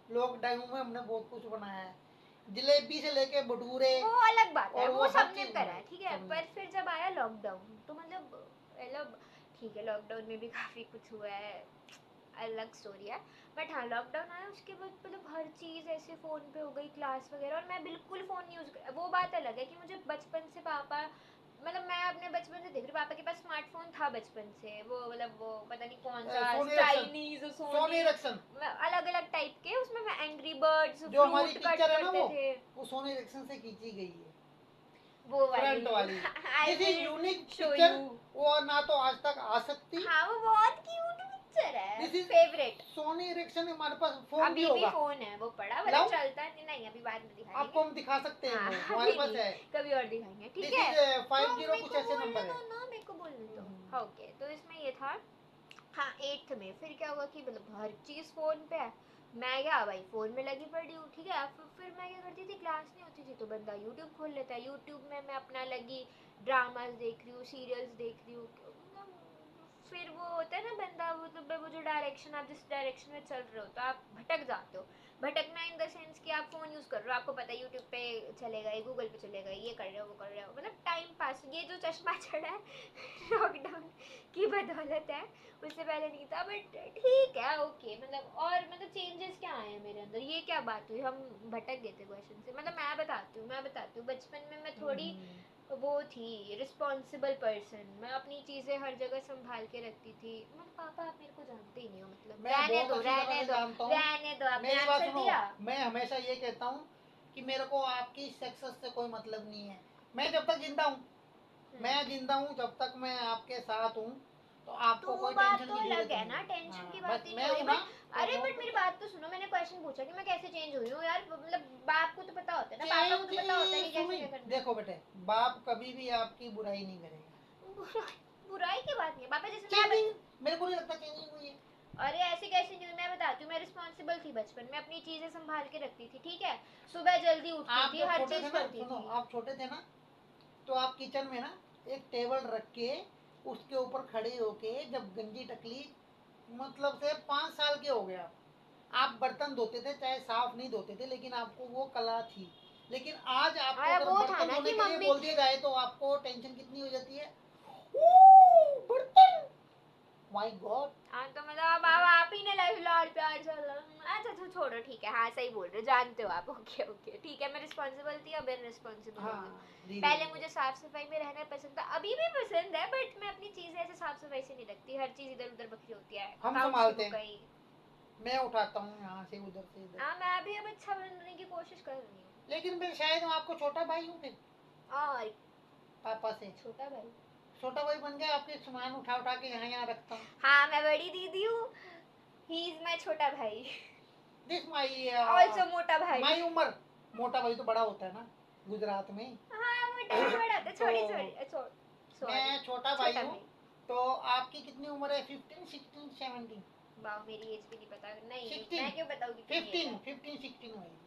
लॉकडाउन में हमने बहुत कुछ बनाया है, जलेबी से लेके भटूरे वो अलग बात है, और वो वो हर सबने चीज करा बनाई है, ठीक है। सबने। पर फिर जब आया लॉकडाउन तो मतलब ठीक है, लॉकडाउन में भी काफ़ी कुछ हुआ है, अलग स्टोरी है। बट हाँ, लॉकडाउन आया उसके बाद मतलब हर चीज़ ऐसे फ़ोन पे हो गई, क्लास वगैरह, और मैं बिल्कुल फ़ोन यूज़ कर, वो बात अलग है कि मुझे बचपन से पापा, मतलब मैं अपने बचपन से देख रही हूँ, पापा के पास स्मार्टफोन था बचपन से, वो मतलब वो पता नहीं कौन सा सोनी रक्सन, चाइनीज सोनी सोनी, रक्सन अलग अलग टाइप के, उसमें मैं एंग्री बर्ड्स जो हमारी फ्रूट कट पिक्चर है ना, करते थे, वो सोनी रक्सन से खींची गई है, वो फ्रंट वाली। वाली। I this is will unique show picture, you. वो ना तो आज तक आ सकती। हाँ वो बहुत क्यूट पिक्चर है, दिस इज फेवरेट। सोनी इरेक्शन, हमारे पास फोन भी अभी भी होगा, फोन है वो पड़ा, मतलब लाओ चलता नहीं, नहीं अभी बाद में दिखाएंगे। आपको हम दिखा सकते हैं, हाँ वो हमारे अभी पास नहीं, है। कभी और दिखाएंगे, ठीक दिस है। इज तो 50 मेरे कुछ को ऐसे बोलने नंबर है। दो ना, मेरे को बोलने दो। हाँ ओके, तो इसमें ये था। हाँ 8th में फिर क्या हुआ कि मतलब हर चीज़ फ़ोन पे है, मैं क्या भाई फ़ोन में लगी पड़ी हूँ, ठीक है। फिर मैं क्या करती थी, क्लास नहीं होती थी तो बंदा यूट्यूब खोल लेता है, यूट्यूब में मैं अपना लगी ड्रामास देख रही हूँ, सीरियल्स देख रही हूँ, मतलब फिर वो होता है ना बंदा, वो जो डायरेक्शन, आप जिस डायरेक्शन में चल रहे हो तो आप भटक जाते हो। भटकना इन द सेंस कि आप फ़ोन यूज़ कर रहे हो, आपको पता है यूट्यूब पे चलेगा, ये गूगल पे चलेगा, ये कर रहे हो वो कर रहे हो, मतलब टाइम पास। ये जो चश्मा चढ़ा है लॉकडाउन की बदौलत है, उससे पहले नहीं था, बट ठीक है ओके। मतलब और मतलब चेंजेस क्या आए हैं मेरे अंदर, ये क्या बात हुई, हम भटक गए थे क्वेश्चन से। मतलब मैं बताती हूँ बचपन में मैं थोड़ी वो थी रिस्पॉन्सिबल पर्सन, मैं अपनी चीज़ें हर जगह संभाल के रखती थी। मतलब पापा आप मेरे को जानते ही नहीं हो, मतलब मैं रहने बहुत दो अच्छी तरह रहने से दो जानता हूँ। रहने दो, आपने मेरी बात आंसर सुनो, दिया। मैं हमेशा ये कहता हूँ कि मेरे को आपकी सक्सेस से कोई मतलब नहीं है। मैं जब तक जिंदा हूँ, मैं जिंदा हूँ जब तक मैं आपके साथ हूँ, तो तो आपको वो कोई बात टेंशन तो की अलग जरूरत है नहीं ना, है। टेंशन की हाँ, बात बस ही नहीं मैं हो रही, हूँ ना, बट तो अरे वो बट मेरी बात तो सुनो, मैंने क्वेश्चन पूछा कि मैं कैसे चेंज हुई हूँ यार, मतलब बाप को तो पता होता है ना, पापा को चेंज तो पता होता है कि कैसे सुनी। क्या करना देखो बेटे, बाप कभी भी आपकी बुराई नहीं करेगा। है। बुराई की बात नहीं है पापा, जैसे चेंजिंग मेरे को नहीं लगता चेंजिंग हुई है। अरे ऐसे कैसे नहीं हुई, मैं बताती हूँ। मैं रिस्पॉन्सिबल थी बचपन में, अपनी चीजें संभाल के रखती थी, ठीक है। सुबह जल्दी उठती आप थी, जब हर छोटे थे चीज ना, करती सुनो, थी। आप छोटे थे ना, तो आप किचन में ना एक टेबल रख के उसके ऊपर खड़े होके जब गंजी टकली, मतलब से 5 साल के हो गए आप बर्तन धोते थे, चाहे साफ नहीं धोते थे, लेकिन आपको वो कला थी। लेकिन आज आपको अरे अगर वो था बर्तन ना धोने कि के लिए मम्मी, बोल दिया जाए तो आपको टेंशन कितनी हो जाती है, बर्तन, माय गॉड। हाँ तो मतलब अब आप ही ने लाड प्यार चल रहा। अच्छा अच्छा छोड़ो, ठीक है, हाँ सही बोल रहे हो, जानते हो आप, ओके ओके ठीक है। मैं रिस्पॉन्सिबल थी, अब रिस्पॉन्सिबल हो हाँ, गई। धीरे पहले धीरे मुझे साफ सफाई में रहना पसंद था, अभी भी पसंद है, बट मैं अपनी चीजें ऐसे साफ सफाई से नहीं रखती, हर चीज इधर उधर बखरी होती है, हम काउच की संभालते बुक हैं, कहीं। मैं उठाता हूँ यहाँ से उधर से इधर। हाँ मैं भी अब अच्छा बनने की कोशिश कर रही हूँ। लेकिन मैं शायद आपको छोटा भाई हूँ फिर और पापा से, छोटा भाई, छोटा भाई बन गया, आपके सामान उठा उठा के यहाँ यहाँ रखता हूँ। हाँ मैं बड़ी दीदी हूँ, ही इज माई छोटा भाई, दिस माई ऑल्सो मोटा भाई। माई उम्र, मोटा भाई तो बड़ा होता है ना गुजरात में। हाँ मोटा भी बड़ा था, तो छोटी छोटी सॉरी, मैं छोटा भाई छोटा हूँ। भाई। तो आपकी कितनी उम्र है, 15 16 17? वाह मेरी एज भी नहीं पता, नहीं 16, मैं क्यों बताऊँ कितनी एज 15 है। 15 16 होगी,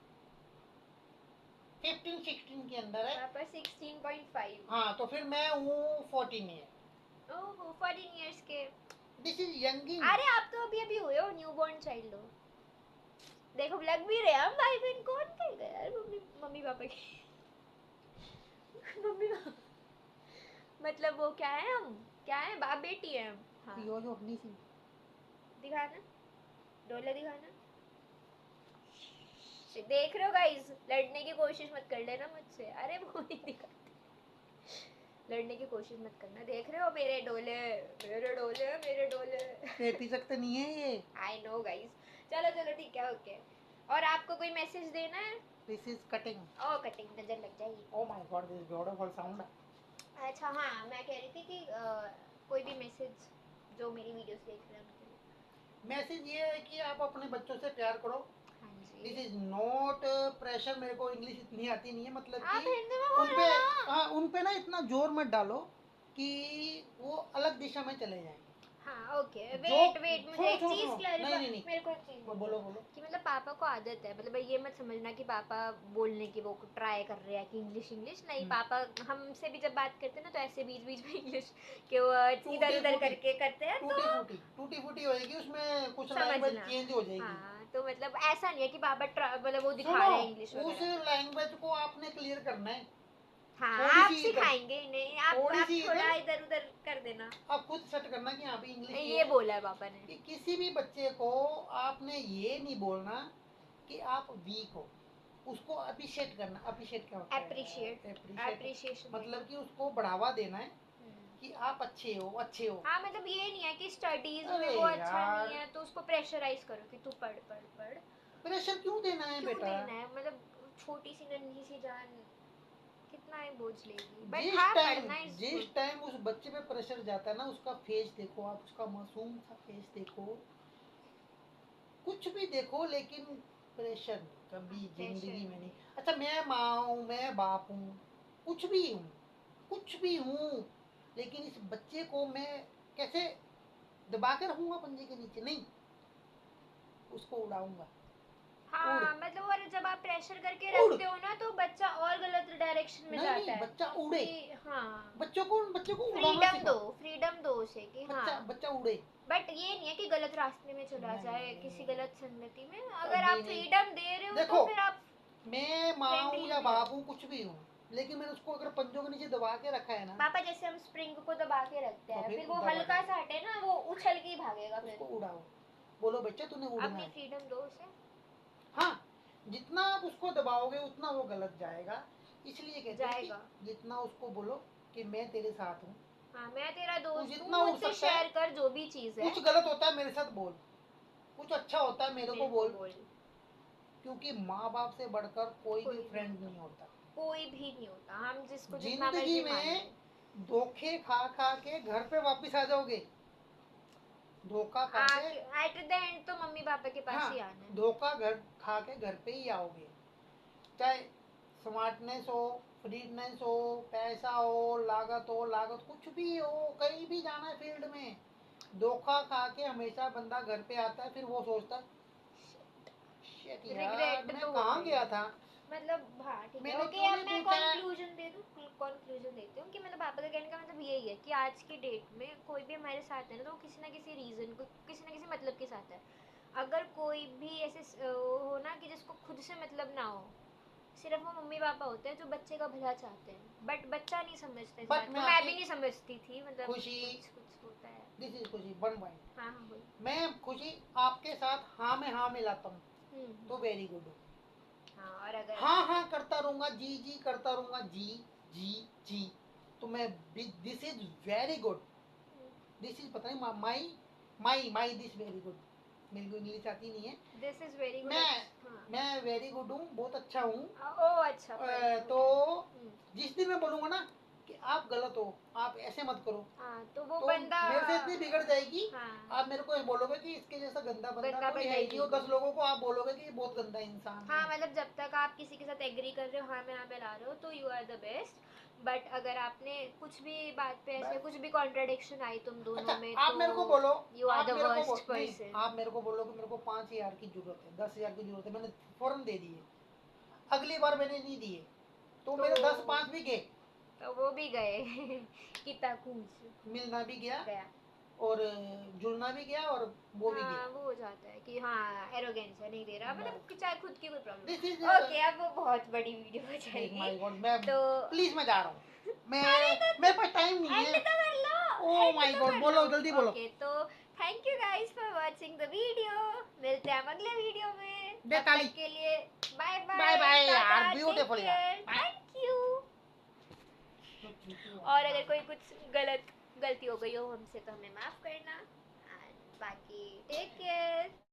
15 16 के अंदर है। पापा 16.5। हाँ तो फिर मैं हूँ 14 ईयर। ओहो 14 इयर्स के। This is younging. अरे आप तो अभी अभी हुए हो, न्यू बॉर्न चाइल्ड हो। देखो लग भी रहे हैं हम भाई बहन, कौन कहेगा यार, मम्मी मम्मी पापा की मम्मी पापा मतलब वो क्या है, हम क्या है, बाप बेटी है हम। हाँ यो जो अपनी सी दिखाना, डोले दिखाना। देख रहे हो गाइस, लड़ने की कोशिश मत कर लेना मुझसे, अरे वो नहीं दिखाते, लड़ने की कोशिश मत करना। देख रहे हो मेरे डोले, मेरे डोले, मेरे डोले। पेटी तक तो नहीं है ये। आई नो गाइस, चलो चलो ठीक है ओके। और आपको कोई मैसेज देना है? This is cutting. Oh cutting, नजर लग जाएगी। Oh my god, this beautiful sound. अच्छा हाँ मैं कह रही थी कि कोई भी मैसेज जो मेरी वीडियोस देख रहे हैं उनके लिए। मैसेज ये है कि आप अपने बच्चों से प्यार करो, हाँ जी। This is not pressure. मेरे को इंग्लिश इतनी आती नहीं है, मतलब आप कि हिंदी में उन बोलो पे ना। हाँ, उन पे ना इतना जोर मत डालो कि वो अलग दिशा में चले जाएं। हाँ ओके, जो वेट मुझे सुनो एक सुनो चीज सुनो, नहीं क्लैरिफाई, नहीं नहीं, मेरे को एक चीज बोलो बोलो। कि मतलब पापा को आदत है, मतलब ये मत समझना कि पापा बोलने की वो ट्राई कर रहे हैं कि इंग्लिश इंग्लिश नहीं। पापा हमसे भी जब बात करते हैं ना तो ऐसे बीच बीच में इंग्लिश के वर्ड्स इधर उधर करके करते हैं, तो टूटी फूटी होएगी, उसमें कुछ लैंग्वेज समझना। चेंज हो जाएगी। हाँ तो मतलब ऐसा नहीं है कि पापा मतलब वो दिखा सुनो, रहे हैं इंग्लिश उस वगैरह। लैंग्वेज को आपने क्लियर करना है। हाँ थोड़ी आप सी इधर, सिखाएंगे इन्हें, थोड़ी आप सी थोड़ा इधर, इधर उधर कर देना। आप खुद सेट करना कि यहाँ पे इंग्लिश ये बोला है पापा ने कि किसी भी बच्चे को आपने ये नहीं बोलना कि आप वीक हो। उसको अप्रिशिएट करना। अप्रिशिएट क्या होता है? एप्रिशिएशन मतलब कि उसको बढ़ावा देना है कि आप अच्छे हो, अच्छे हो। हाँ मतलब ये नहीं है कि स्टडीज में अरे वो अच्छा यार, नहीं है तो उसको प्रेशराइज करो कि तू पढ़ पढ़ पढ़। प्रेशर क्यों देना है क्यों बेटा? देना है, मतलब छोटी सी नन्ही सी जान कितना ही बोझ लेगी, बट जिस हाँ टाइम पढ़ना इज जिस गुड। टाइम उस बच्चे पे प्रेशर जाता है ना, उसका फेस देखो आप, उसका मासूम सा फेस देखो, कुछ भी देखो, लेकिन प्रेशर कभी जिंदगी में नहीं। अच्छा, मैं माँ हूँ, मैं बाप हूँ, कुछ भी हूँ, कुछ भी हूँ, लेकिन इस बच्चे को मैं कैसे दबा के रखूंगा पंजे के नीचे? नहीं, उसको उड़ाऊंगा। उड़, हाँ मतलब, और जब आप प्रेशर करके उड़, रखते हो ना तो बच्चा और गलत डायरेक्शन में नहीं जाता नहीं, है बच्चा उड़े। कि हाँ बच्चों को उड़ाना सिखाओ। फ्रीडम दो उसे कि हाँ, बच्चा उड़े। बट ये नहीं है कि गलत रास्ते में चला नहीं जाए नहीं किसी नहीं, गलत संगति में। अगर कभी आप नहीं। फ्रीडम दे रहे हो तो देखो, फिर आप मैं माँ हूँ फ्रेंडली या भी बाप रहो। हूँ, कुछ भी हूँ, लेकिन मैंने उसको अगर पंजों के नीचे दबा के रखा है ना, पापा जैसे हम स्प्रिंग को दबा के रखते तो हैं, फिर फिर वो दबा हल्का के सा हटे ना वो उछल के ही भागेगा उसको फिर। उड़ाओ। बोलो बच्चा, तूने उड़ना अपनी है। फ्रीडम दो उसे। हाँ, जितना आप उसको दबाओगे उतना वो गलत जाएगा। इसलिए कहते हैं कि जाएगा। जितना उसको बोलो कि मैं तेरे साथ हूँ, हाँ मैं तेरा तू दोस्त हूँ, जितना उड़ मुझसे सकता है। शेयर कर जो भी चीज है। कुछ गलत होता है मेरे साथ बोल, कुछ अच्छा होता है मेरे को मेरे को बोल, बोल। क्योंकि माँ बाप से बढ़कर कोई भी कोई नहीं फ्रेंड होता, नहीं होता। कोई भी नहीं होता, हम जिसको जितना जिंदगी मर्जी मान में ले। धोखे खा खा के घर पे वापस आ जाओगे। धोखा खा के, एट द एंड तो मम्मी पापा के पास हाँ, ही आना है। धोखा घर खा के घर पे ही आओगे। चाहे स्मार्टनेस हो, फ्रीडनेस हो, पैसा हो, लागत कुछ भी हो, कहीं भी जाना है फील्ड में, धोखा खा के हमेशा बंदा घर पे आता है। फिर वो सोचता है, शिट यार, रिग्रेट मैं तो होता कहाँ ही गया है। था, मतलब हाँ ठीक है, मैंने ओके क्यों अब नहीं मैं पूछा। कंक्लूजन दे दूँ। कंक्लूजन देती हूँ कि मतलब पापा का कहने का मतलब यही है कि आज की डेट में कोई भी हमारे साथ है ना तो वो किसी ना किसी रीज़न को, किसी ना किसी मतलब के साथ है। अगर कोई भी ऐसे हो ना कि जिसको खुद से मतलब ना हो, सिर्फ वो मम्मी पापा होते हैं जो बच्चे का भला चाहते हैं, बट बच्चा नहीं समझता इस बट बात मैं को। मैं आपकी भी नहीं समझती थी, मतलब खुशी, कुछ कुछ होता है। दिस इज खुशी वन पॉइंट। हाँ हाँ बोल। मैं खुशी आपके साथ हाँ में हाँ मिलाता हूँ, तो वेरी गुड हो। हाँ और अगर हाँ हाँ करता रहूंगा, जी जी करता रहूंगा, जी जी जी, तो मैं, this is very good, this is पता नहीं माई माई माई दिस वेरी गुड। मेरे को इंग्लिश आती नहीं है। This is very good. मैं वेरी गुड हूँ, बहुत अच्छा हूँ। ओ अच्छा तो जिस दिन मैं बोलूंगा ना कि आप गलत हो, आप ऐसे मत करो, हाँ तो वो तो बंदा मेरे से इतनी बिगड़ जाएगी। हाँ आप मेरे को बोलोगे कि इसके जैसा गंदा बंदा गंदा कोई बंदा है ही ही नहीं, और नहीं 10 लोगों को आप बोलोगे कि ये बहुत गंदा इंसान हाँ है। मतलब जब तक आप किसी के साथ एग्री कर रहे हो, हाँ में हाँ मिला रहे हो, तो you are the best. But अगर आपने कुछ भी बात पे ऐसे कुछ भी कॉन्ट्रडिक्शन आई तुम अच्छा, दोनों में, आप तो मेरे को बोलो, यू आर द वर्स्ट नहीं, पर्सन। आप मेरे को बोलो कि मेरे को 5,000 की जरूरत है, 10,000 की जरूरत है, मैंने फौरन दे दिए, अगली बार मैंने नहीं दिए, तो मेरे 10-5 भी गए, तो वो भी गए कितना कूच मिलना भी गया गया। और जुड़ना भी गया और वो भी हाँ गया। वो हो जाता है कि हाँ एरोगेंस है, नहीं दे रहा, मतलब कि चाहे खुद की कोई दिस इज प्रॉब्लम। ओके अब वो बहुत बड़ी वीडियो हो जाएगी माय गॉड, मैं तो प्लीज मैं जा रहा हूँ, मैं अरे तो मेरे पास टाइम नहीं एंड है। तो कर लो, ओह एंड माय तो गॉड, कर लो। बोलो जल्दी बोलो। ओके तो thank you guys for watching the video. मिलते हैं हम अगले वीडियो में, तब बेताली, तक के लिए bye bye bye, bye tata, यार, टेक ब्यूटीफुल यार, केयर, बाय। Thank you. और अगर कोई कुछ गलती हो गई हो हमसे तो हमें माफ करना, एंड बाकी टेक केयर।